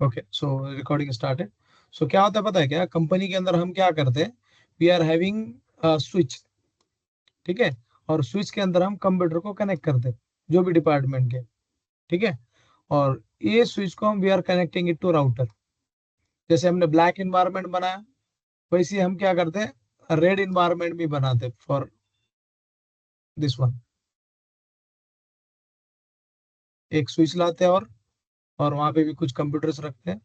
Okay, सो recording start है। सो क्या होता है पता है क्या, कंपनी के अंदर हम क्या करते हैं, वी आर हैविंग स्विच, ठीक है, और स्विच के अंदर हम कंप्यूटर को कनेक्ट करते हैं, जो भी डिपार्टमेंट के, ठीक है। और ये स्विच को हम we are connecting it to router. जैसे हमने ब्लैक इन्वायरमेंट बनाया, वैसे ही हम क्या करते हैं, रेड इन्वायरमेंट भी बनाते हैं फॉर दिस वन। एक स्विच लाते हैं और वहां पे भी कुछ कंप्यूटर्स रखते हैं,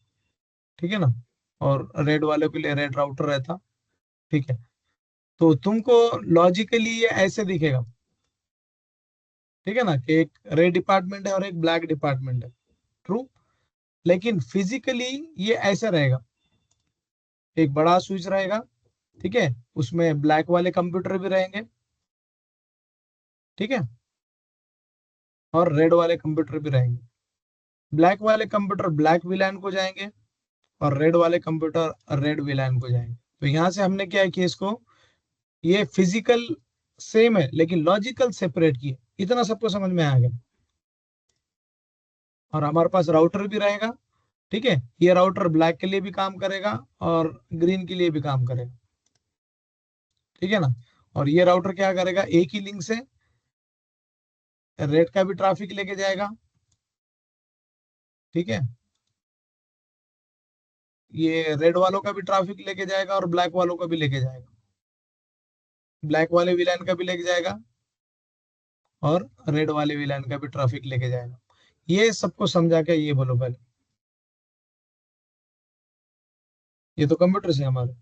ठीक है ना। और रेड वाले के लिए रेड राउटर रहता, ठीक है। तो तुमको लॉजिकली ये ऐसे दिखेगा, ठीक है ना, कि एक रेड डिपार्टमेंट है और एक ब्लैक डिपार्टमेंट है, ट्रू। लेकिन फिजिकली ये ऐसा रहेगा, एक बड़ा स्विच रहेगा, ठीक है, उसमें ब्लैक वाले कंप्यूटर भी रहेंगे, ठीक है, और रेड वाले कंप्यूटर भी रहेंगे। ब्लैक वाले कंप्यूटर ब्लैक विलान को जाएंगे और रेड वाले कंप्यूटर रेड विलान को जाएंगे। तो यहां से हमने क्या किया इसको, ये फिजिकल सेम है लेकिन लॉजिकल सेपरेट किए। इतना सबको समझ में आ गया। और हमारे पास राउटर भी रहेगा, ठीक है, ये राउटर ब्लैक के लिए भी काम करेगा और ग्रीन के लिए भी काम करेगा, ठीक है ना। और ये राउटर क्या करेगा, एक ही लिंक से रेड का भी ट्रैफिक लेके जाएगा, ठीक है, ये रेड वालों का भी ट्रैफिक लेके जाएगा और ब्लैक वालों का भी लेके जाएगा, ब्लैक वाले विलान का भी लेके जाएगा और रेड वाले विलान का भी ट्रैफिक लेके जाएगा। ये सबको समझा के ये बोलो पहले। ये तो कंप्यूटर से हमारे।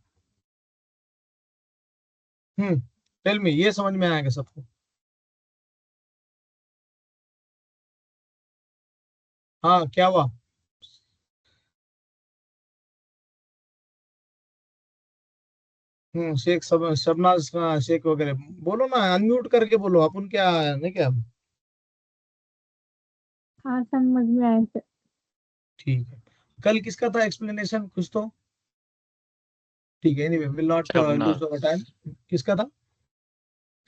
टेल मी, ये समझ में आएगा सबको। हाँ, क्या हुआ? शेख सब शबनाज का शेख वगैरह बोलो ना, अनम्यूट करके बोलो, अपन क्या नहीं क्या। हाँ समझ में आया सर। ठीक है। कल किसका था एक्सप्लेनेशन कुछ तो, ठीक है, anyway will not lose Shabnaz. Our time. किसका था?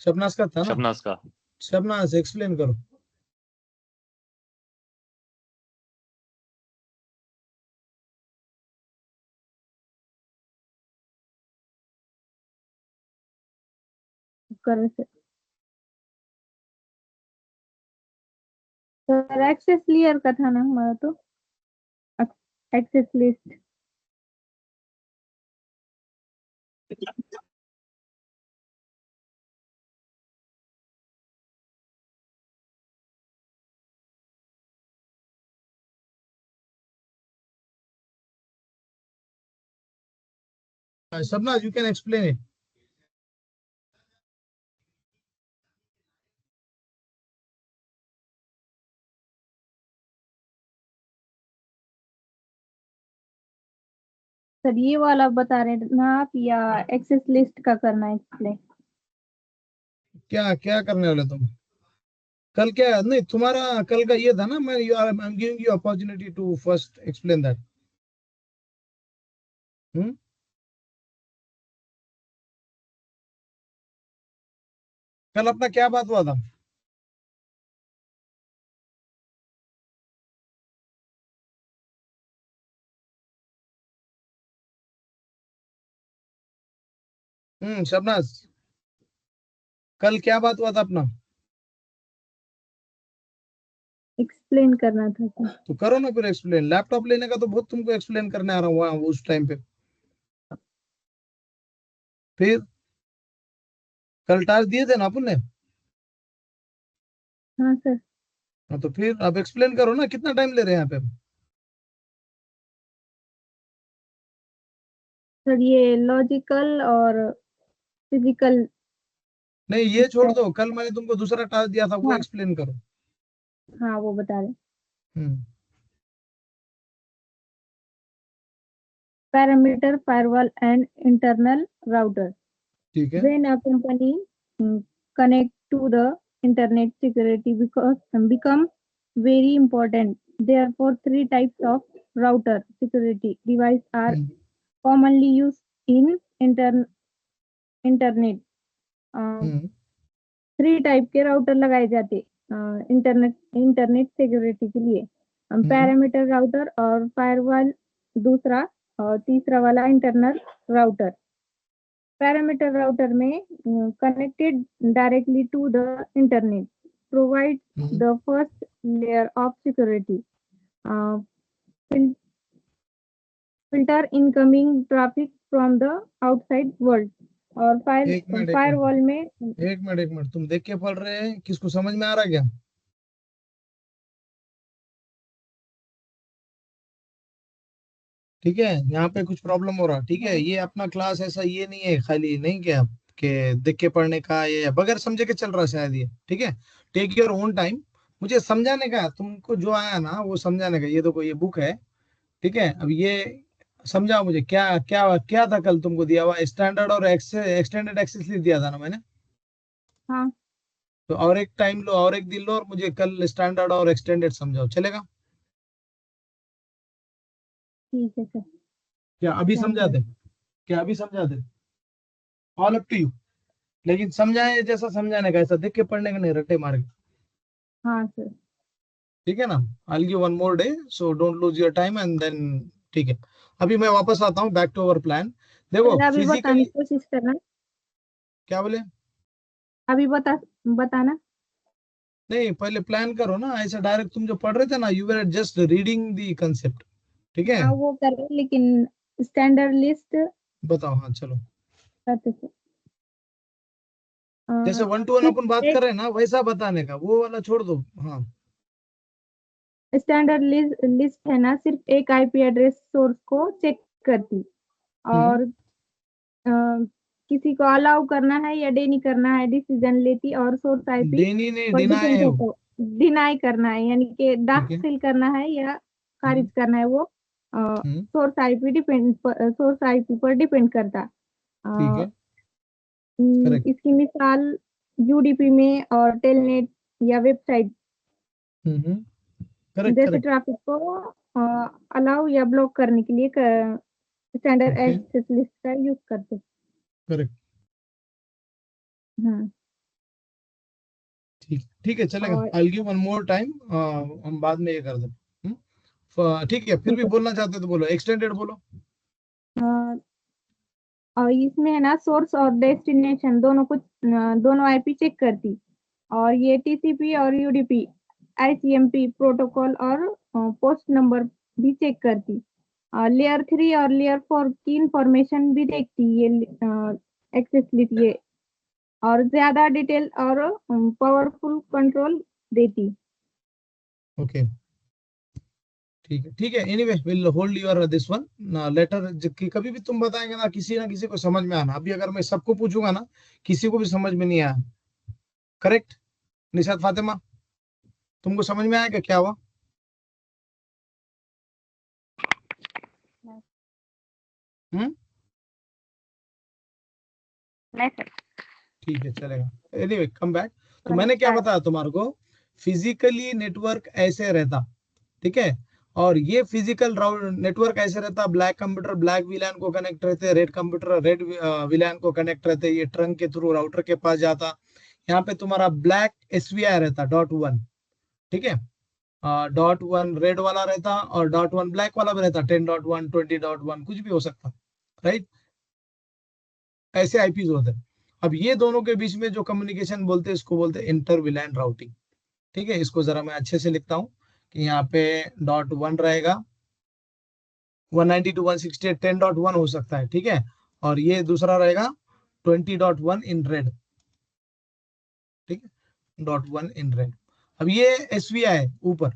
शबनाज का था ना। शबनाज का। शबनाज एक्सप्लेन करो। करो सर। सर एक्सेस लेयर का था ना हमारा तो, access list. Shabnaz you can explain it. Sir ये वाला बता रहे थे ना आप, या एक्सेस लिस्ट का करना है एक्सप्लेन? क्या क्या करने वाले तुम? कल क्या नहीं तुम्हारा, कल का ये था ना, मैं you I am giving you opportunity to first explain that. Hmm कल अपना क्या बात हुआ था? शबनाज, कल क्या बात हुआ था अपना? एक्सप्लेन करना था सर। तो करो ना फिर एक्सप्लेन। लैपटॉप लेने का तो बहुत तुमको एक्सप्लेन करने आ रहा हुआ उस टाइम पे। फिर कल टास्क दिए थे ना अपन ने। हाँ सर। हाँ, तो फिर अब एक्सप्लेन करो ना, कितना टाइम ले रहे हैं यहाँ पे हम? सर ये लॉजिकल और फिजिकल। नहीं, ये छोड़ दो, कल मैंने तुमको दूसरा टास्क दिया था, वो हाँ एक्सप्लेन करो। हाँ वो बता रहे। Hmm parameter firewall and internal router. ठीक है। When a company connect to the internet, security because become very important. Therefore, three types of router security device are hmm commonly used in internet. Hmm three type के router लगाए जाते internet internet security के लिए। Parameter router और firewall दूसरा, और तीसरा वाला इंटरनल राउटर। पैरामीटर राउटर में connected directly to the internet, provide the first layer of security, filter incoming traffic from the outside world. और फायरवॉल में एक मिनट तुम देख के पढ़ रहे हैं, किसको समझ में आ रहा है क्या? ठीक है, यहाँ पे कुछ प्रॉब्लम हो रहा है। ठीक है, ये अपना क्लास ऐसा ये नहीं है, खाली नहीं क्या कि देख के पढ़ने का ये बगैर समझे के चल रहा है शायद ये। ठीक है, टेक योर ओन टाइम, मुझे समझाने का, तुमको जो आया ना वो समझाने का। ये देखो ये बुक है, ठीक है। अब ये समझाओ मुझे, क्या क्या क्या था कल तुमको दिया हुआ? स्टैंडर्ड और एक्सटेंडेड एक्सेस लिस्ट दिया था ना मैंने? हाँ तो और एक टाइम लो और एक दिन लो, और मुझे कल स्टैंडर्ड और एक्सटेंडेड समझाओ, चलेगा? ठीक है सर। क्या अभी समझा Standard। दे? क्या अभी समझा दे? All up to you. लेकिन समझाए जैसा समझाने का, ऐसा देख के पढ़ने का नहीं, रट्टे मार के। हाँ सर। ठीक है ना? I give one more day, so don't lose your time and then. ठीक है, अभी मैं वापस आता हूँ, बैक टू अवर प्लान। देखो सर अभी बताने फिजिकली, की कोशिश करना। क्या बोले? अभी बताना। नहीं, पहले प्लान करो ना, ऐसा डायरेक्ट तुम जो पढ़ रहे थे ना, you were just reading the concept. ठीक है, हाँ वो कर रहे हैं, लेकिन स्टैंडर्ड लिस्ट बताओ। हाँ चलो, करते थे। जैसे वन टू वन अपन बात कर रहे हैं ना, वैसा बताने का, वो वाला छोड़ दो। हाँ, स्टैंडर्ड लिस्ट है ना, सिर्फ एक आईपी एड्रेस सोर्स को चेक करती, और किसी को अलाउ करना है या डेनी करना है डिसीजन लेती, और सोर्स आईपी देनी नहीं, पर डिनाई डिपेंड है है। वो। तो डिनाई करना है, यानी कि ठीक है। दाखिल करना है या हम्म खारिज करना है, वो हम्म, सोर्स आईपी पर डिपेंड करता। ठीक अ, है, करेक्ट। इसकी मिसाल यूडीपी में और टेलनेट या वेबसाइट, हम्म, करेक्ट जैसे करेक्ट। ट्रैफिक को अलाउ या ब्लॉक करने के लिए स्टैंडर्ड ओके, एक्सेस लिस्ट का यूज करते। करेक्ट। हाँ। ठीक ठीक है, चलेगा। और आई गिव वन मोर टाइम, हम बाद में ये कर दें। ठीक है, फिर ठीक भी है। बोलना चाहते हो तो बोलो, एक्सटेंडेड बोलो। अ, और इसमें है ना, सोर्स और डेस्टिनेशन दोनों आईपी चेक करती, और ये टीसीपी और यूडीपी, आईसीएमपी प्रोटोकॉल और पोस्ट नंबर भी चेक करती। लेयर 3 और लेयर 4 की इंफॉर्मेशन भी देखती ये एक्सेस लिस्ट ये, और ज्यादा डिटेल और पावरफुल कंट्रोल देती। ओके, ठीक है ठीक है। Anyway will hold your this one letter. कभी भी तुम बताएंगे ना किसी को समझ में आना। अभी अगर मैं सबको पूछूंगा ना, किसी को भी समझ में नहीं आया। करेक्ट? निशात फातिमा, तुमको समझ में आया क्या हुआ? हम्म, नहीं सर। ठीक है, चलेगा। Anyway come back. तो फ्रॉम मैंने क्या स्टार्ट। बताया तुम्हारे को? फिजिकली नेटवर्क ऐसे रहता, ठीक है। और ये फिजिकल नेटवर्क ऐसे रहता, ब्लैक कंप्यूटर ब्लैक विलान को कनेक्ट रहते, रेड कंप्यूटर रेड विलान को कनेक्ट रहते, ये ट्रंक के थ्रू राउटर के पास जाता। यहाँ पे तुम्हारा ब्लैक एसवीआई रहता, .1। ठीक है, .1 रेड वाला रहता, और .1 ब्लैक वाला भी रहता, 10.1 20.1 कुछ भी हो सकता। राइट, ऐसे आईपीज होते हैं। अब ये दोनों के बीच में जो कम्युनिकेशन बोलते हैं, इसको बोलते हैं इंटर विलान राउटिंग। ठीक है, इसको जरा मैं अच्छे से लिखता हूँ कि यहाँ पे .1 रहेगा, 192.168 10.1 हो सकता है। ठीक है, और ये दूसरा रहेगा 20.1 इन रेड। ठीक है, .1 इन रेड। अब ये एसवीआई है ऊपर।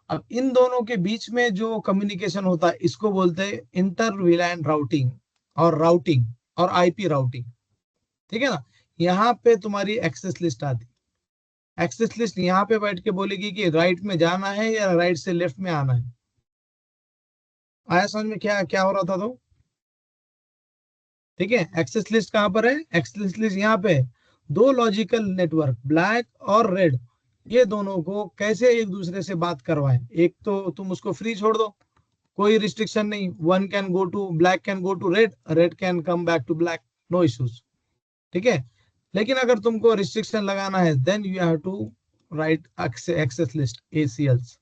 अब इन दोनों के बीच में जो कम्युनिकेशन होता है, इसको बोलते हैं इंटर विलान राउटिंग, और आईपी राउटिंग। ठीक है ना? यहाँ पे तुम्हारी एक्सेस लिस्ट आती। एक्सेस लिस्ट यहाँ पे बैठ के बोलेगी कि राइट में जाना है या राइट से लेफ्ट में आना है। आया समझ में क्या क्या हो रहा था? तो ठीक है, एक्सेस लिस्ट कहां पर है? एक्सेस लिस्ट यहाँ पे है। दो लॉजिकल नेटवर्क ब्लैक और रेड, ये दोनों को कैसे एक दूसरे से बात करवाएं। एक तो तुम उसको फ्री छोड़ दो, कोई रिस्ट्रिक्शन नहीं, one can go to black, can go to red, red can come back to black, no issues. ठीक है, लेकिन अगर तुमको रिस्ट्रिक्शन लगाना है, then you have to write access list, ACLs।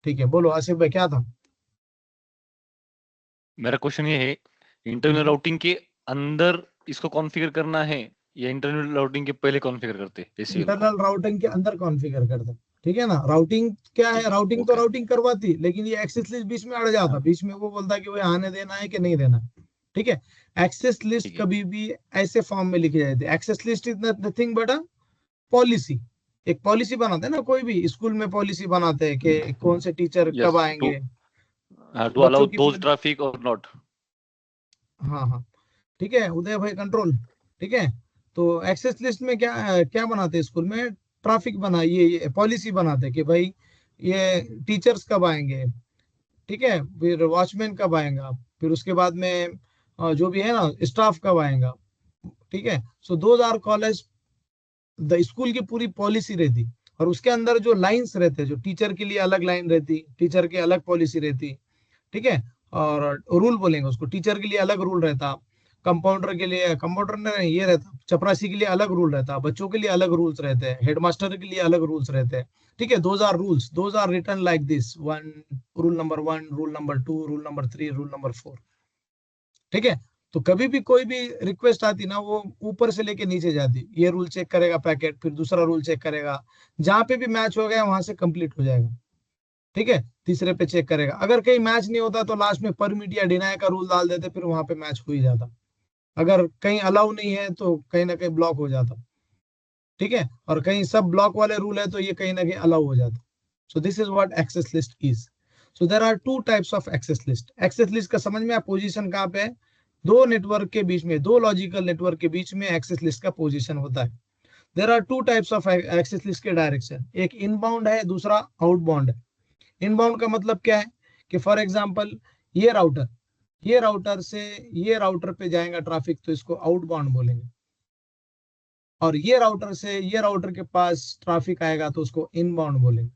ठीक है, बोलो आसिफ भाई क्या था? मेरा क्वेश्चन ये है, इंटरनल राउटिंग के अंदर इसको कॉन्फ़िगर करना है या इंटरनल राउटिंग के पहले कॉन्फ़िगर करते हैं एसीएल को? इंटरनल राउटिंग के अंदर कॉन्फ़िगर कर दे, ठीक है ना। राउटिंग क्या है, ठीक है, राउटिंग तो ओके। राउटिंग करवाती, लेकिन ये एक्सेस लिस्ट बीच में अड़ जाता, हाँ, बीच में वो बोलता कि भाई आने देना है कि नहीं देना है, ठीक है। एक्सेस लिस्ट ठीक है। कभी भी ऐसे फॉर्म में लिखी जाती है, access list is nothing but a policy. एक पॉलिसी बनाते हैं ना, कोई भी स्कूल में पॉलिसी बनाते हैं कि कौन से टीचर कब यस, आएंगे, टू बच्चों अलाउ की दोज ट्रैफिक और नॉट। हाँ हाँ, ठीक है उदय भाई कंट्रोल, ठीक है। तो एक्सेस लिस्ट में क्या क्या बनाते हैं स्कूल में, ट्रैफिक बना, ये पॉलिसी बनाते हैं कि भाई ये टीचर्स कब आएंगे, ठीक है, फिर वॉचमैन कब आएगा, फिर उसके बाद में जो भी है ना स्टाफ कब आएगा, ठीक है। So those are college the school की पूरी पॉलिसी रहती, और उसके अंदर जो लाइंस रहते, जो टीचर के लिए अलग लाइन रहती, टीचर की अलग पॉलिसी रहती, ठीक है। और रूल बोलेंगे उसको, टीचर के लिए अलग रूल रहता, कंपाउंडर के लिए, कंपाउंडर ने ये रहता, चपरासी के लिए अलग रूल रहता, बच्चों के लिए अलग रूल्स रहते हैं, हेडमास्टर के लिए अलग रूल्स रहते हैं, ठीक है। Those are rules, those are written like this, one rule number 1, rule number 2, rule number 3, rule number 4, ठीक है। तो कभी भी कोई भी रिक्वेस्ट आती ना, वो ऊपर से लेके नीचे जाती, ये रूल चेक करेगा पैकेट, फिर दूसरा रूल चेक करेगा, जहां पे भी मैच हो गया वहां से कंप्लीट हो जाएगा, ठीक है। तीसरे पे चेक करेगा, अगर कहीं मैच नहीं होता तो लास्ट में परमिट या डिनाई का रूल डाल देते, फिर वहां पे मैच हो ही जाता। अगर कहीं अलाउ नहीं है तो कहीं ना कहीं ब्लॉक हो जाता, ठीक है। और कहीं सब ब्लॉक वाले रूल है तो ये कहीं ना कहीं अलाउ हो जाता। So this is what access list is. So there are two types of access list. Access list का समझ में, पोजीशन कहाँ पे है, दो नेटवर्क के बीच में, दो लॉजिकल नेटवर्क के बीच में एक्सेस लिस्ट का पोजीशन होता है। There are two types of access list के डायरेक्शन, एक इनबाउंड है, दूसरा आउटबाउंड है। इनबाउंड का मतलब क्या है कि फॉर एग्जांपल ये राउटर से ये राउटर पे जाएगा ट्रैफिक, तो इसको आउटबाउंड बोलेंगे। और ये राउटर से ये राउटर के पास ट्रैफिक आएगा तो उसको इनबाउंड बोलेंगे।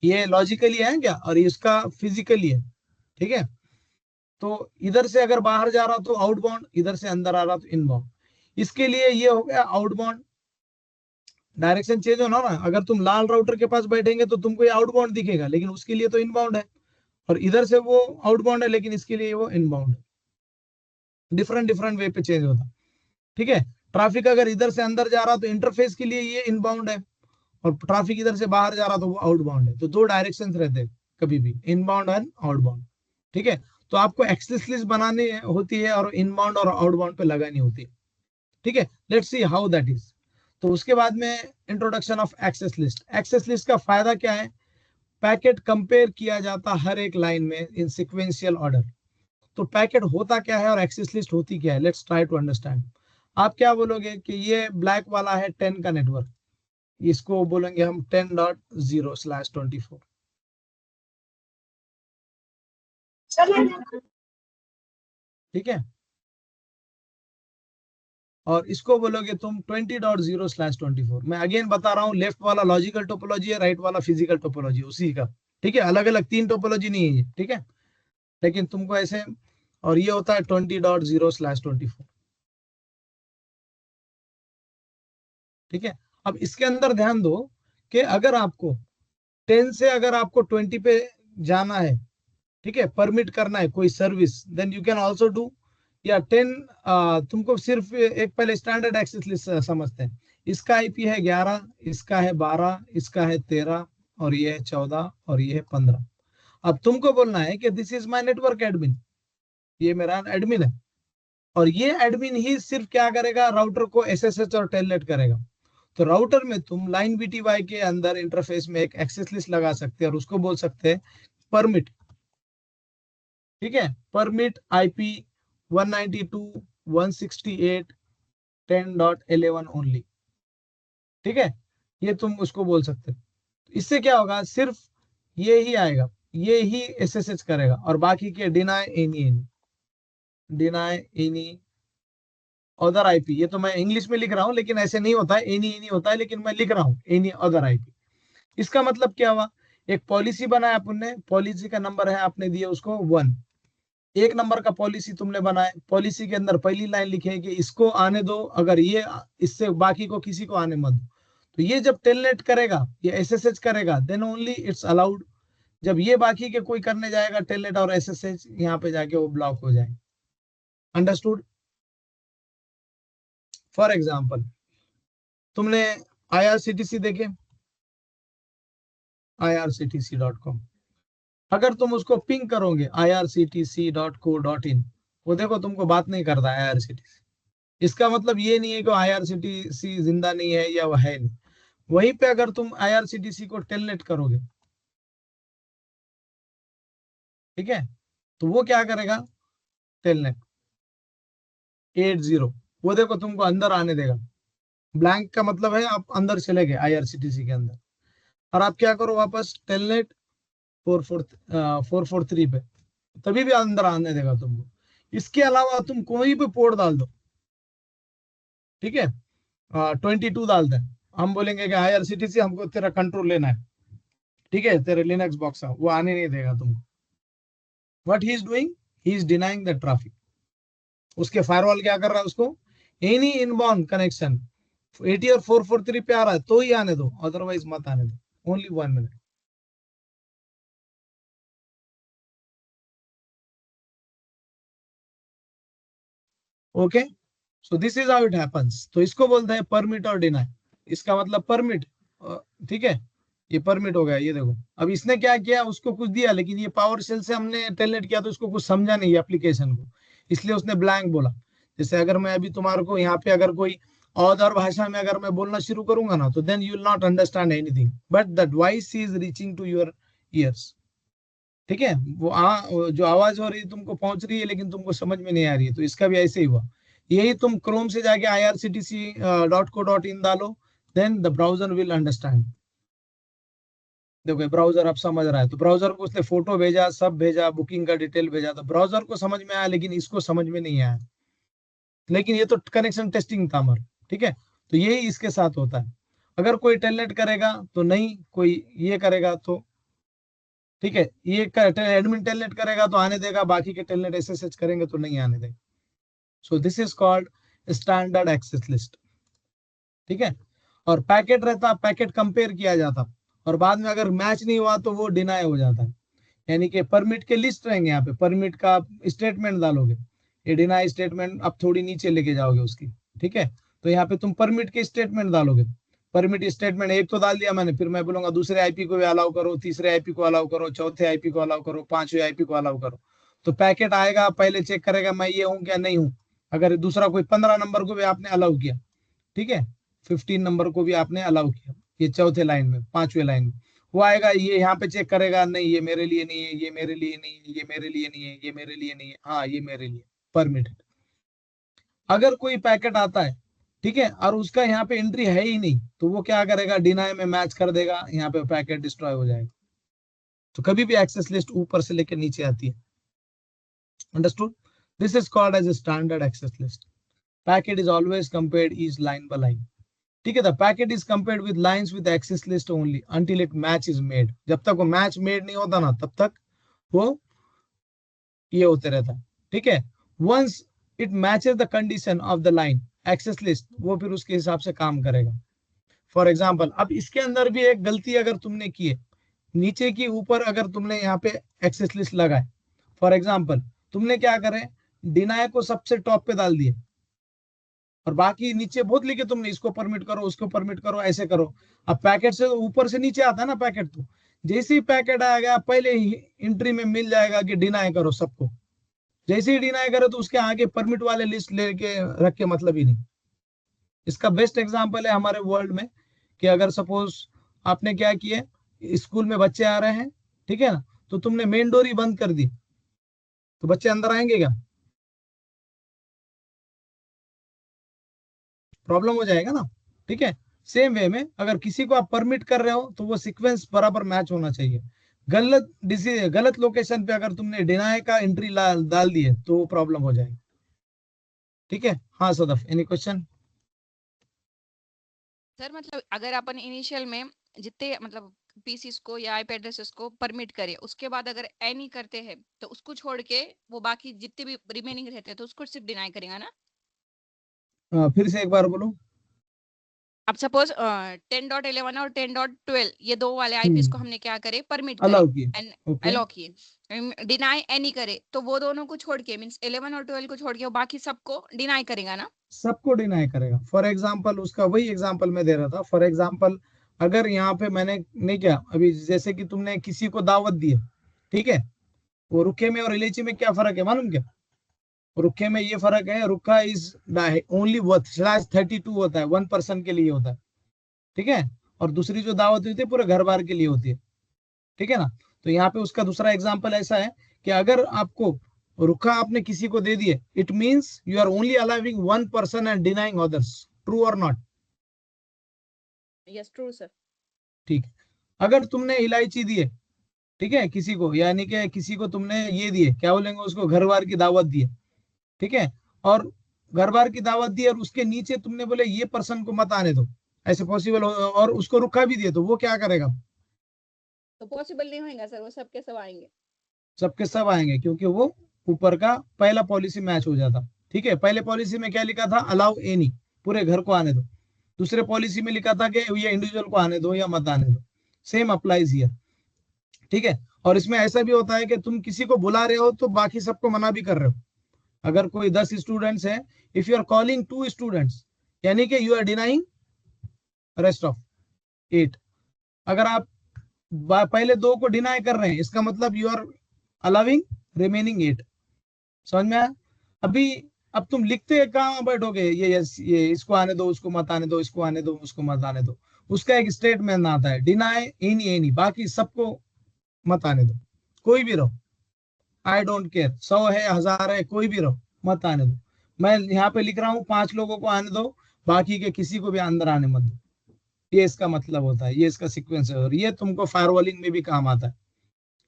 ये लॉजिकली है क्या, और इसका फिजिकली है, ठीक है। तो इधर से अगर बाहर जा रहा तो आउटबाउंड, इधर से अंदर आ रहा तो इनबाउंड। इसके लिए ये हो गया आउटबाउंड, डायरेक्शन चेंज होना ना, अगर तुम लाल राउटर के पास बैठेंगे तो तुमको ये आउटबाउंड दिखेगा, लेकिन उसके लिए तो इनबाउंड है। और इधर से वो आउटबाउंड है, लेकिन इसके लिए वो इनबाउंड है। डिफरेंट डिफरेंट वे पे चेंज होता, ठीक है। ट्रैफिक अगर इधर से अंदर जा रहा तो इंटरफेस के लिए ये इनबाउंड है, और ट्रैफिक इधर से बाहर जा रहा तो वो आउटबाउंड है। तो दो डायरेक्शन रहते हैं कभी भी, इनबाउंड एंड आउटबाउंड, ठीक है। तो आपको एक्सेस लिस्ट बनानी होती है और इनबाउंड और आउटबाउंड पे लगानी होती है, ठीक है। Let's see how that is. तो उसके बाद में introduction of access list. Access list का फायदा क्या है, पैकेट कंपेयर किया जाता हर एक लाइन में इन सिक्वेंशियल ऑर्डर। तो पैकेट होता क्या है और एक्सेस लिस्ट होती क्या है, लेट्स ट्राई टू अंडरस्टैंड। आप क्या बोलोगे कि ये ब्लैक वाला है 10 का नेटवर्क, इसको बोलेंगे हम 10.0/24, ठीक है। और इसको बोलोगे तुम 20.0/24। मैं अगेन बता रहा हूँ, लेफ्ट वाला लॉजिकल टोपोलॉजी है, राइट वाला फिजिकल टोपोलॉजी उसी का, ठीक है। अलग अलग तीन टोपोलॉजी नहीं है, ठीक है, लेकिन तुमको ऐसे। और ये होता है 20.0/24, ठीक है। अब इसके अंदर ध्यान दो कि अगर आपको 10 से अगर आपको 20 पे जाना है, ठीक है, परमिट करना है कोई service, then you can also do. या 10, तुमको सिर्फ एक पहले स्टैंडर्ड एक्सेस लिस्ट समझते हैं। इसका आईपी है 11, इसका है 12, इसका है 13, और ये है 14, और ये है 15। अब तुमको बोलना है कि this is my network admin, ये मेरा एडमिन है। और ये एडमिन ही सिर्फ क्या करेगा, राउटर को एसएसएच और टेलनेट करेगा। तो राउटर में तुम लाइन बीटीवाई के अंदर इंटरफेस में एक एक्सेस लिस्ट लगा सकते हैं, और उसको बोल सकते हैं परमिट, ठीक है। परमिट आईपी 192.168.10.11 ओनली, ठीक है। ये तुम उसको बोल सकते हो। इससे क्या होगा, सिर्फ ये ही आएगा, ये ही एसएसएच करेगा, और बाकी के deny any deny any other IP. ये तो मैं इंग्लिश में लिख रहा हूं, लेकिन ऐसे नहीं होता है, एनी एनी होता है, लेकिन मैं लिख रहा हूं एनी अदर आईपी। इसका मतलब क्या हुआ, एक पॉलिसी बनाया अपन ने, पॉलिसी का नंबर है आपने दिया उसको 1। एक नंबर का पॉलिसी तुमने बनाए, पॉलिसी के अंदर पहली लाइन लिखे कि इसको आने दो, अगर ये इससे बाकी को किसी को आने मत दो। तो ये जब टेलनेट करेगा, ये एसएसएच करेगा, देन ओनली इट्स अलाउड। जब ये बाकी के कोई करने जाएगा टेलनेट और एसएसएच, यहाँ पे जाके वो ब्लॉक हो जाए। अंडरस्टूड? फॉर एग्जाम्पल तुमने IRCTC देखे, irctc.com, अगर तुम उसको पिंग करोगे irctc.co.in, वो देखो तुमको बात नहीं करता है IRCTC। इसका मतलब ये नहीं है कि IRCTC जिंदा नहीं है या वह है नहीं। वहीं पे अगर तुम IRCTC को टेलनेट करोगे, ठीक है, तो वो क्या करेगा, टेलनेट 80, वो देखो तुमको अंदर आने देगा। ब्लैंक का मतलब है आप अंदर चले गए IRCTC के अंदर, और आप क्या करो वापस टेलनेट 443 पे, तभी भी अंदर आने देगा तुमको। इसके अलावा तुम कोई भी पोर्ट डाल दो, ठीक है, 22 डालते हैं, हम बोलेंगे कि IRCTC हमको तेरा कंट्रोल लेना है, ठीक है, तेरे लिनक्स बॉक्स का वो आने नहीं देगा तुमको। What he is doing, he is denying the traffic. उसके फायरवॉल क्या कर रहा है, उसको एनी इनबाउंड कनेक्शन 80 और 443 पे आ रहा है तो ही आने दो, अदरवाइज मत आने दो। Only 1 minute. Okay, so this is how it happens. तो इसको बोलते हैं परमिट और डिनाई। इसका मतलब परमिट, ठीक है, ये परमिट हो गया। ये देखो अब इसने क्या किया, उसको कुछ दिया, लेकिन ये पावर शेल से हमने टेलनेट किया तो उसको कुछ समझा नहीं एप्लीकेशन को, इसलिए उसने ब्लैंक बोला। जैसे अगर मैं अभी तुम्हारे को यहाँ पे अगर कोई और भाषा में अगर मैं बोलना शुरू करूंगा ना, तो then you will not understand anything, but that voice is reaching to your ears. ठीक है, वो जो आवाज हो रही है तुमको पहुंच रही है, लेकिन तुमको समझ में नहीं आ रही है। तो इसका भी ऐसे ही हुआ। यही तुम क्रोम से जाके irctc.co.in डालो, then the browser will understand. देखो ब्राउजर अब समझ रहा है, तो ब्राउजर को उसने फोटो भेजा, सब भेजा, बुकिंग का डिटेल भेजा, तो ब्राउजर को समझ में आया, लेकिन इसको समझ में नहीं आया। लेकिन ये तो कनेक्शन टेस्टिंग था हमारा, ठीक है। तो यही इसके साथ होता है। अगर कोई टेलनेट करेगा तो नहीं, कोई ये करेगा तो ठीक है, ये एडमिन टेलनेट करेगा तो आने देगा, बाकी के टेलनेट एसएसएच करेंगे तो नहीं आने देगा। So this is called standard access list, ठीक है। और पैकेट रहता, पैकेट कंपेयर किया जाता, और बाद में अगर मैच नहीं हुआ तो वो डिनाई हो जाता है। यानी कि परमिट के लिस्ट रहेंगे, यहाँ पे परमिट का स्टेटमेंट डालोगे, ये डिनाई स्टेटमेंट आप थोड़ी नीचे लेके जाओगे उसकी, ठीक है। तो यहाँ पे तुम परमिट के स्टेटमेंट डालोगे। परमिट स्टेटमेंट एक तो डाल दिया मैंने, फिर मैं बोलूंगा दूसरे आईपी को भी अलाउ करो, तीसरे आईपी को अलाउ करो, चौथे आईपी को अलाउ करो, पांचवें आईपी को अलाउ करो। तो पैकेट आएगा, पहले चेक करेगा मैं ये हूं क्या नहीं हूं। अगर दूसरा कोई 15 नंबर को भी आपने अलाउ किया, ठीक है, 15 नंबर को भी आपने अलाउ किया, ये चौथे लाइन में, पांचवें लाइन में, वो आएगा, ये यहाँ पे चेक करेगा, नहीं ये मेरे लिए नहीं है, ये मेरे लिए नहीं है, ये मेरे लिए नहीं है, ये मेरे लिए नहीं है, हाँ ये मेरे लिए परमिटेड। अगर कोई पैकेट आता है, ठीक है, और उसका यहाँ पे एंट्री है ही नहीं, तो वो क्या करेगा, डिनाई में मैच कर देगा, यहाँ पे पैकेट डिस्ट्रॉय हो जाएगा। तो कभी भी एक्सेस लिस्ट ऊपर से लेकर नीचे आती है। Understood? This is called as a standard access list. Packet is always compared is line by line, ठीक है। The packet is compared with lines with access list only until it match is made. जब तक वो match made नहीं होता ना, तब तक वो ये होते रहता है, ठीक है। Once it matches the condition of the line access list, वो फिर उसके हिसाब से काम करेगा। फॉर एग्जाम्पल, अब इसके अंदर भी एक गलती अगर तुमने की है, नीचे की ऊपर अगर तुमने यहाँ पे एक्सेस लिस्ट लगाए, फॉर एग्जाम्पल तुमने क्या करे, डिनाई को सबसे टॉप पे डाल दिए, और बाकी नीचे बहुत लिखे तुमने, इसको परमिट करो, उसको परमिट करो, ऐसे करो। अब पैकेट से ऊपर से नीचे आता है ना पैकेट, तो जैसे ही पैकेट आएगा पहले ही एंट्री में मिल जाएगा कि डिनाई करो सबको। जैसे ही डिनाई करो तो उसके आगे परमिट वाले लिस्ट लेके रख के मतलब ही नहीं। इसका बेस्ट एग्जांपल है हमारे वर्ल्ड में, कि अगर सपोज आपने क्या किया, स्कूल में बच्चे आ रहे हैं, ठीक है ना, तो तुमने मेन डोर ही बंद कर दी, तो बच्चे अंदर आएंगे क्या? प्रॉब्लम हो जाएगा ना, ठीक है। सेम वे में अगर किसी को आप परमिट कर रहे हो, तो वो सीक्वेंस बराबर मैच होना चाहिए। गलत लोकेशन पे अगर तुमने डिनाई का एंट्री डाल दिए तो वो प्रॉब्लम हो जाएगी, ठीक है। हाँ सदफ, एनी क्वेश्चन? सर मतलब अगर अपन इनिशियल में जितने मतलब पीसीस को या आईपी एड्रेसेस को परमिट करें, उसके बाद अगर एनी करते हैं तो उसको छोड़ के वो बाकी जितने भी रिमेनिंग रहते हैं तो उसको सिर्फ डिनाई करेगा ना? फिर से एक बार बोलो। अब सपोज 10.11 और 10.12 ये दो वाले आईपीएस को हमने क्या करे, परमिट करे, अलाउ किए, ओके, अलाउ किए, डिनाई एनी करे, तो वो दोनों को छोड़ के मींस 11 और 12 को छोड़ के वो बाकी सबको डिनाई करेगा ना? सबको डिनाई करेगा। फॉर एग्जाम्पल उसका वही एग्जाम्पल मैं दे रहा था। फॉर एग्जाम्पल अगर यहाँ पे मैंने नहीं क्या, अभी जैसे कि तुमने किसी को दावत दी है, ठीक है, वो रुखे में और इलायची में क्या फर्क है मालूम क्या? रुखे में ये फर्क है, रुखा इज ओनली वर्थ स्लैश 32 होता है, 1 पर्सन के लिए होता है, ठीक है, और दूसरी जो दावत होती है पूरे घर बार के लिए होती है, ठीक है ना। तो यहाँ पे उसका दूसरा एग्जाम्पल ऐसा है कि अगर आपको रुखा आपने किसी को दे दिए, it means you are only allowing 1 person and denying others, true और नॉट? Yes true sir. ठीक है। अगर तुमने इलायची दी है, ठीक है, किसी को, यानी कि किसी को तुमने ये दिए, क्या बोलेंगे उसको, घर बार की दावत दी है, ठीक है, और घर बार की दावत दी और उसके नीचे तुमने बोले ये पर्सन को मत आने दो, ऐसे पॉसिबल हो, और उसको रुखा भी दिए, तो वो क्या करेगा? तो पॉसिबल नहीं होगा सर, वो सबके सब आएंगे। सबके सब आएंगे, क्योंकि वो ऊपर का पहला पॉलिसी मैच हो जाता, ठीक है। पहले पॉलिसी में क्या लिखा था, अलाउ एनी, पूरे घर को आने दो। दूसरे पॉलिसी में लिखा था कि ये इंडिविजुअल को आने दो या मत आने दो। सेम अप्लाइज हियर, ठीक है। और इसमें ऐसा भी होता है कि तुम किसी को बुला रहे हो तो बाकी सबको मना भी कर रहे हो। अगर कोई 10 स्टूडेंट्स है, if you are calling 2 students, यानी कि you are denying rest of 8। अगर आप पहले 2 को डिनाई कर रहे हैं, इसका मतलब यू आर अलाउिंग रिमेनिंग 8। समझ में आया? अभी अब तुम लिखते कहाँ बैठोगे, ये इसको आने दो, उसको मत आने दो, इसको आने दो, उसको मत आने दो। उसका एक स्टेटमेंट आता है, डिनाई एनी एनी, बाकी सबको मत आने दो, कोई भी रहो, आई डोंट केयर, 100 है 1000 है, कोई भी रहो, मत आने दो। मैं यहाँ पे लिख रहा हूँ 5 लोगों को आने दो, बाकी के किसी को भी अंदर आने मत दो। ये इसका मतलब होता है, ये इसका सीक्वेंस है, और ये तुमको फायरवॉलिंग में भी काम आता है,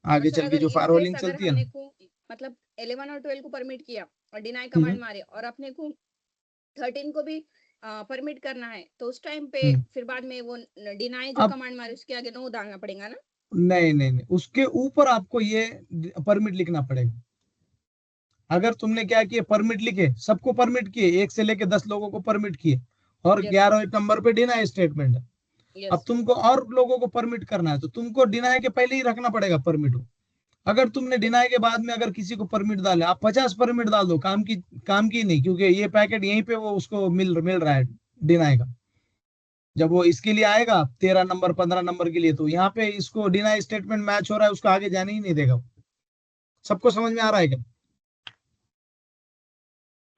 और आगे सर चल के अगर जो इन केस फायरवॉलिंग अगर चलती है हमने ना। को मतलब 11 और 12 को परमिट किया और डिनाई हम्म, कमांड मारे और अपने को 13 को भी परमिट करना है, तो उस टाइम पे हम्म। फिर बाद में वो डिनाई जो अब कमांड मारे उसके आगे नो डालना पड़ेगा ना? नहीं नहीं नहीं, उसके ऊपर आपको ये परमिट लिखना पड़ेगा। अगर तुमने क्या किया, परमिट लिखे, सबको परमिट किए, 1 से लेके 10 लोगों को परमिट किए, और यस सर। 11 नंबर पे डिनाई स्टेटमेंट है। अब यस। तुमको और लोगों को परमिट करना है, तो तुमको डिनाई के पहले ही रखना पड़ेगा परमिट। अगर तुमने डिनाई के बाद में अगर किसी को परमिट डाले, आप 50 परमिट डाल दो, काम की नहीं, क्योंकि ये पैकेट यहीं पे वो उसको मिल रहा है डिनाई का। जब वो इसके लिए आएगा 13 नंबर 15 नंबर के लिए, तो यहाँ पे इसको डिनाई स्टेटमेंट मैच हो रहा है, उसको आगे जाने ही नहीं देगा। सबको समझ में आ रहा है क्या?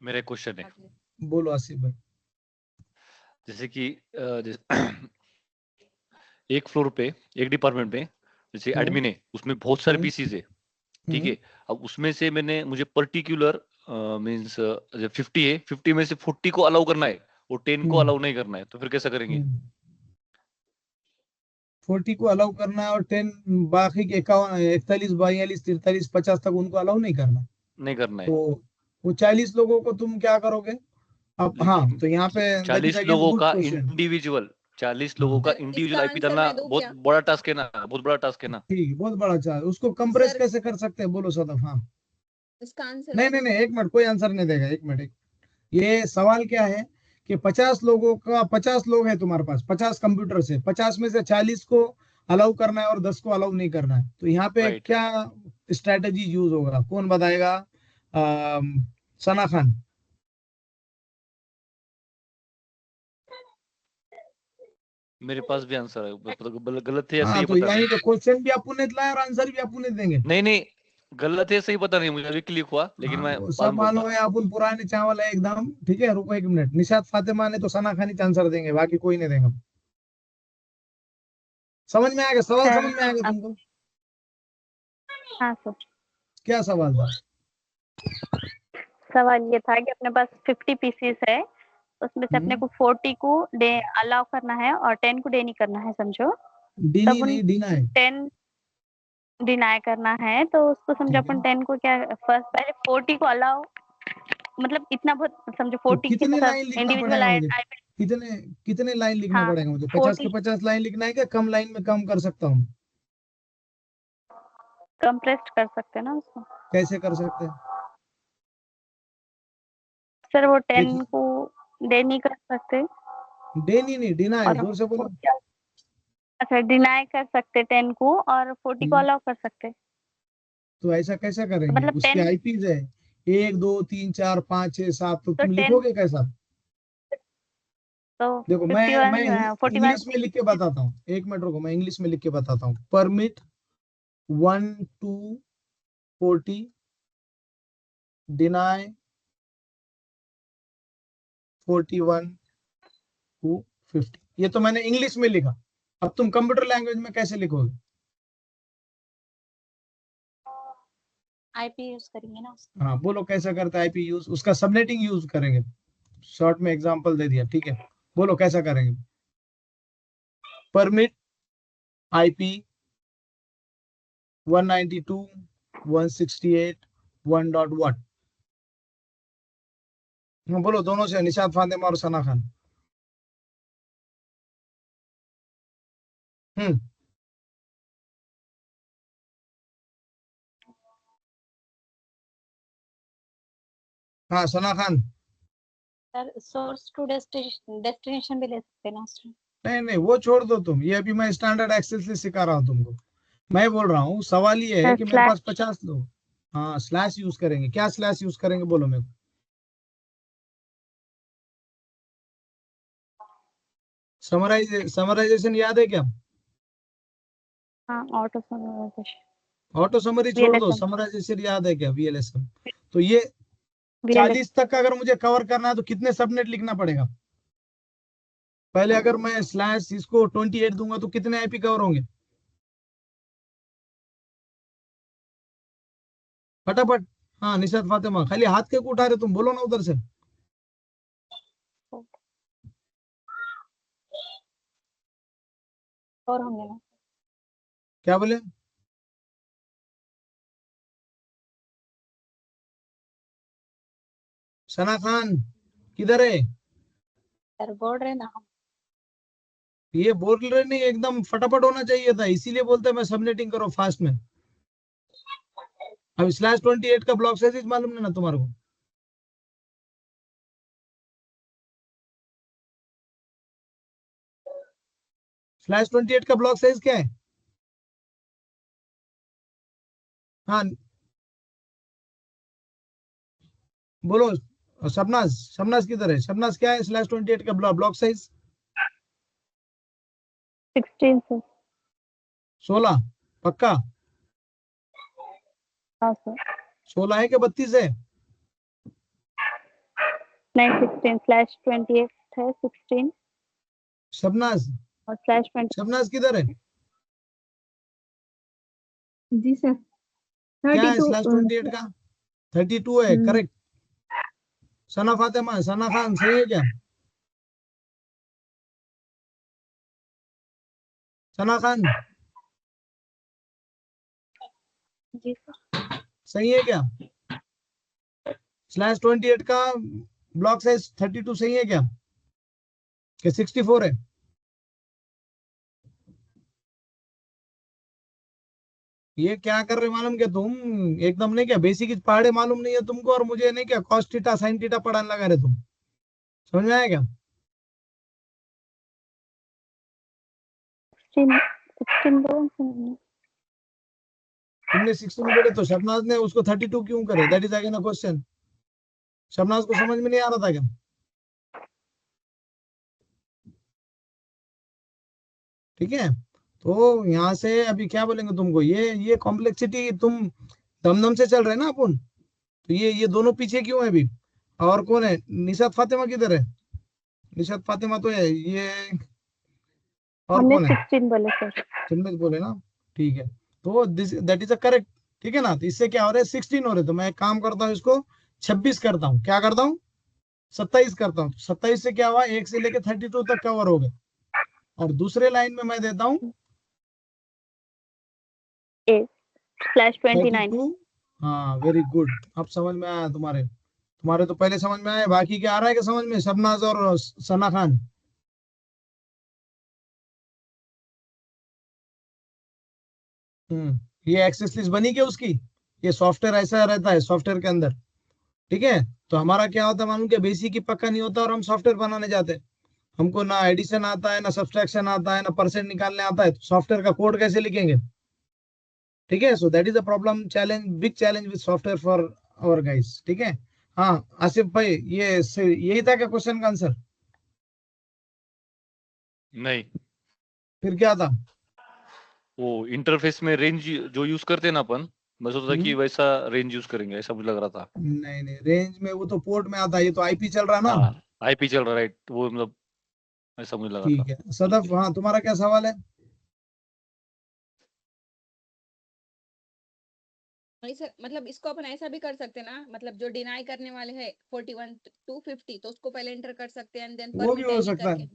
मेरा क्वेश्चन है, बोलो आसिफ भाई। जैसे कि एक फ्लोर पे, एक डिपार्टमेंट में, जैसे एडमिन है, उसमें बहुत सारे पीसीज है, ठीक है। अब उसमें से मुझे पर्टिकुलर मींस 50 है, 50 में से 40 को अलाउ करना है और 10 को अलाउ नहीं करना है, तो फिर कैसा करेंगे? 40 को अलाउ करना है और 10 बाकी के 51 41 42 43 50 तक उनको अलाउ नहीं करना। नहीं करना है। तो वो 40 लोगों को तुम क्या करोगे? अब हाँ, तो यहाँ पे दैट इज 40 अगेन लोगों गुड का क्वेश्चन। इंडिविजुअल, 40 लोगों हाँ का सर इंडिविजुअल इसका आईपी आंसर डालना मैं दूं बहुत क्या? बड़ा टास्क है ना, बहुत बड़ा टास्क है ना। ठीक है, बहुत बड़ा चार्ज, उसको कंप्रेस सर कैसे कर सकते हैं, बोलो सदफ। हाँ, इसका आंसर नहीं मैं नहीं दूं नहीं, क्या? 1 मिनट, कोई आंसर नहीं देगा, 1 मिनट। ये सवाल क्या है कि 50 लोगों का, 50 लोग है तुम्हारे पास, 50 कंप्यूटर से, 50 में से 40 को अलाउ करना है और 10 को अलाउ नहीं करना है, तो यहाँ पे राइट। क्या स्ट्रेटेजी यूज होगा, कौन बताएगा? सना खान। मेरे पास भी आंसर है, गलत है या सही हाँ, है तो पता यानी नहीं। कि क्वेश्चन भी अपुन ने लाया और आंसर भी अपुन ने देंगे। नहीं नहीं, गलत है सही पता नहीं, मुझे अभी क्लिक हुआ, लेकिन हाँ, मैं वो बाद सब में बोलता। मालूम है, अपुन पुराने चावल है एकदम, ठीक है। रुको 1 मिनट, निशात फातिमा ने तो सना खान ही आंसर देंगे, बाकी कोई नहीं देंगे। समझ में आएगा सवाल, सर समझ में आएगा तुमको? हाँ सर, क्या सवाल था? सवाल ये था कि अपने पास 50 पीसीस है, उसमें से अपने को 40 को डे अलाउ करना है और 10 को डे नहीं करना है, समझो। डीनी तब उन नहीं, डीना है। 10 डिनाई करना है, तो उसको समझो ठीक है, अपन 10 को क्या फर्स्ट पहले 40 को अलाउ, मतलब इतना बहुत समझो, तो 40 के कितने साथ लाइन लिखना इंडिविजुअल पड़ेगा आई मुझे? कितने कितने लाइन लिखना हाँ पड़ेगा मुझे? 50 के 40 50 लाइन लिखना है, क्या कम लाइन में कम कर सकता हूँ? कंप्रेस्ड कर सकते हैं ना उसको। कैसे कर सकते हैं? सर वो 10 देखिए, को डे नहीं कर सकते। नहीं डिनाई, और जोर से बोलो। अच्छा, डिनाई कर सकते 10 को और 40 को अलाउ कर सकते। तो ऐसा कैसा तो करेंगे? मतलब उसके 10 आईपीज है 1 2 3 4 5 6 7, तो तो तुम 10 लिखोगे कैसा? तो देखो मैं 51 41 इंग्लिश में लिख के बताता हूँ, 1 मिनट रुको, मैं इंग्लिश में लिख के बताता हूँ। Permit 1 to 40, deny 41 to 50। ये तो मैंने इंग्लिश में लिखा। अब तुम कंप्यूटर लैंग्वेज में कैसे लिखोगे? आईपी यूज करेंगे ना। हाँ बोलो कैसा करता है आईपी यूज, उसका सबनेटिंग यूज करेंगे। शॉर्ट में एग्जांपल दे दिया, ठीक है। बोलो कैसा करेंगे? Permit IP 192.168.1. हाँ बोलो दोनों से, निशात फातिमा और सना खान। हम्म। हाँ Sana Khan. Sir source to destination भी ले सकते हैं ना उसमें। नहीं वो छोड़ दो तुम, ये अभी मैं स्टैंडर्ड एक्सेल से सिखा रहा हूँ तुमको। मैं बोल रहा हूँ, सवाल ये है सर कि मेरे स्लैश पास 50 लोग। हाँ स्लैश यूज करेंगे। क्या स्लैश यूज करेंगे बोलो मेरे को। समराइजेशन याद है क्या? हाँ, ऑटो समराइजेशन ऑटो समरी छोड़ दो, वीएलएसएम समराइजेशन याद है क्या? वीएलएसएम। तो ये वीएलएसएम 40 तक का अगर मुझे कवर करना है तो कितने सबनेट लिखना पड़ेगा? पहले अगर मैं स्लैश इसको 28 दूंगा तो कितने आईपी कवर होंगे? फटाफट। हाँ निशात फातिमा, खाली हाथ के को उठा रहे तुम, बोलो ना उधर से। और होंगे ना। क्या बोले? सना खान किधर है? सर बोल रहे ना हम। ये बोल रहे नहीं, एकदम फटाफट होना चाहिए था, इसीलिए बोलते हैं मैं सबनेटिंग करो फास्ट में। अब स्लैश 28 का ब्लॉक साइज मालूम नहीं ना तुम्हारे को? स्लैश 28 का ब्लॉक साइज क्या है? हाँ बोलो। शबनाज, शबनाज किधर है? शबनाज क्या है स्लैश 28 का ब्लॉक साइज? 16 सर। 16 पक्का? हाँ सर। 16 है कि 32 है? नहीं 16/28 है 16 शबनाज, और /20। शबनाज किधर है? जी सर। क्या है 32। स्लैश 28 का? 32 है, करेक्ट। सना फातिमा, सना खान सही है क्या? सना खान जी सर। सही है क्या? स्लैश 28 का ब्लॉक साइज 32 सही है क्या? कि 64 है? ये क्या कर रहे मालूम क्या तुम? एकदम नहीं क्या बेसिक पहाड़े मालूम नहीं है तुमको, और मुझे नहीं क्या कॉस थीटा साइन थीटा पढ़ाने लगा रहे तुम। समझ में आया क्या? 16 बोल सर। तुमने 16 बोले तो शबनाज ने उसको 32 क्यों करे? That is again a question. Shabnaz को समझ में नहीं आ रहा था क्या? ठीक है। तो यहाँ से अभी क्या बोलेंगे तुमको, ये कॉम्प्लेक्सिटी तुम दमदम से चल रहे हैं ना अपन। तो ये दोनों पीछे क्यों है अभी? और कौन है? निशात फातिमा किधर है? निशात फातिमा तो है ये। और हमने कौन है? 16 बोले सर। तुमने तो बोले ना। ठीक है, तो this that is a correct. ठीक है ना, तो इससे क्या हो रहा है 16 हो रहे, तो मैं एक काम करता हूँ इसको 26 करता हूँ। क्या करता हूँ? 27 करता हूँ। 27 से क्या हुआ, 1 से लेके 32 तक कवर हो गए। और दूसरे लाइन में मैं देता हूँ A/29। 32। हाँ वेरी गुड, अब समझ में आया तुम्हारे। तुम्हारे तो पहले समझ में आया, बाकी क्या आ रहा है कि समझ में? शबनाज और सना खान। ये एक्सेस लिस्ट बनी क्या उसकी? ये सॉफ्टवेयर ऐसा रहता है सॉफ्टवेयर के अंदर। ठीक है। तो हमारा क्या होता है मालूम, क्या बेसिक ही पक्का नहीं होता और हम सॉफ्टवेयर बनाने जाते हैं। हमको ना एडिशन आता है, ना सब्सट्रैक्शन आता है, ना परसेंट निकालने आता है, तो सॉफ्टवेयर का कोड कैसे लिखेंगे? ठीक है, so that is a problem, challenge, big challenge with software for our guys. ठीक है, हाँ आसिफ भाई, यही था क्या क्वेश्चन का आंसर? नहीं, फिर क्या था? वो इंटरफेस में रेंज जो यूज करते हैं ना अपन, मैं सोचता था कि वैसा रेंज यूज करेंगे, ऐसा मुझे लग रहा था। नहीं नहीं, रेंज में वो तो पोर्ट में आता है, ये तो आईपी चल रहा है ना। हाँ, आईपी चल रहा है, राइट, वो मतलब ऐसा मुझे लगा था। ठीक है सदफ, हाँ तुम्हारा क्या सवाल है? सर मतलब इसको अपन ऐसा भी कर सकते हैं ना, मतलब जो डिनाई करने वाले हैं 41 to 50, तो उसको पहले एंटर कर सकते हैं एंड देन वो भी परमिट हो एनी सकता करके। है,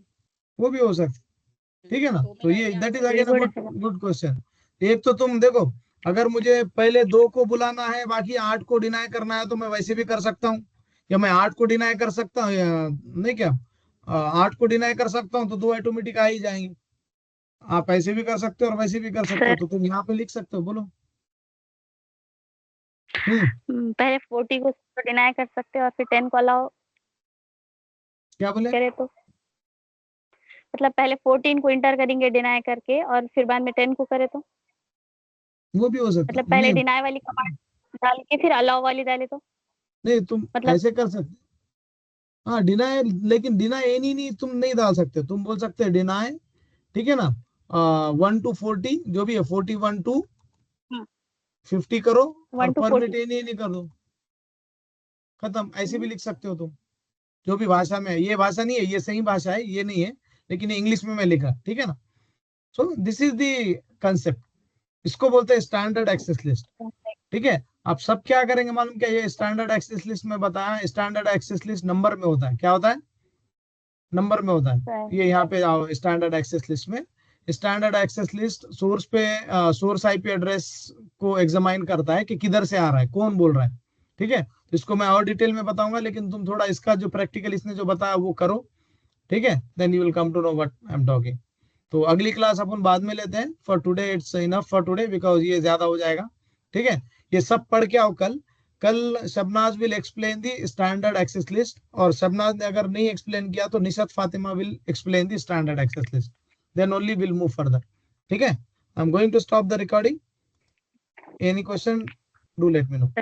वो भी हो सकता है। ठीक है ना, तो तो मेरा ये ये दैट इज आंसर ये अगेन अ गुड गुड है। Good question. एक तो तुम देखो, अगर मुझे पहले 2 को बुलाना है, बाकी 8 को डिनाई करना है, तो मैं वैसे भी कर सकता हूँ, या मैं 8 को डिनाई कर सकता हूँ, या नहीं क्या, 8 को डिनाई कर सकता हूँ तो 2 ऑटोमेटिक आ ही जाएंगे। आप ऐसे भी कर सकते हो और वैसे भी कर सकते हो, सर तो तुम यहाँ पे लिख सकते हो, बोलो। पहले 40 को डिनाई कर सकते हैं और फिर 10 को अलाउ क्या बोले? करे तो, मतलब पहले 14 को इंटर करेंगे डिनाई करके और फिर बाद में 10 को करे तो, वो भी हो सकता मतलब है, पहले नहीं डिनाई वाली कमांड डाल के फिर अलाउ वाली डाले तो, नहीं, तुम मतलब ऐसे कर सकते, हाँ डिनाई, लेकिन डिनाई एनी नहीं तुम नहीं डाल सकते, तुम बोल सकते हैं डिनाई, ठीक है ना, 1 to 40 जो भी है, 41 to 50 करो, और 1 to परमिट 40। एनी नहीं कर दो, खत्म। ऐसे भी लिख सकते हो तुम, जो भी भाषा में है, ये भाषा नहीं है, ये सही भाषा है, ये नहीं है, लेकिन इंग्लिश में मैं लिखा, ठीक है ना। सो दिस इज द कंसेप्ट, इसको बोलते हैं स्टैंडर्ड एक्सेस लिस्ट। ठीक है, आप सब क्या करेंगे मालूम क्या, ये स्टैंडर्ड एक्सेस लिस्ट में बताया, स्टैंडर्ड एक्सेस लिस्ट नंबर में होता है, क्या होता है, नंबर में होता है। ये यहाँ पे आओ स्टैंडर्ड एक्सेस लिस्ट में, स्टैंडर्ड एक्सेस लिस्ट सोर्स पे, सोर्स आईपी एड्रेस को एग्जामाइन करता है कि किधर से आ रहा है, कौन बोल रहा है। ठीक है, तो इसको मैं और डिटेल में बताऊंगा, लेकिन तुम थोड़ा इसका जो प्रैक्टिकल इसने जो बताया वो करो। ठीक है, then you will come to know what I am talking. तो अगली क्लास अपन बाद में लेते हैं, for today it's enough for today, because ये ज्यादा हो जाएगा। ठीक है, ये सब पढ़ के आओ कल। कल Shabnaz will explain the standard access list, और शबनाज ने अगर नहीं एक्सप्लेन किया तो Nishat Fatima will explain the standard access list, then only will move further. ठीक है, I am going to stop the recording. Any question, do let me no.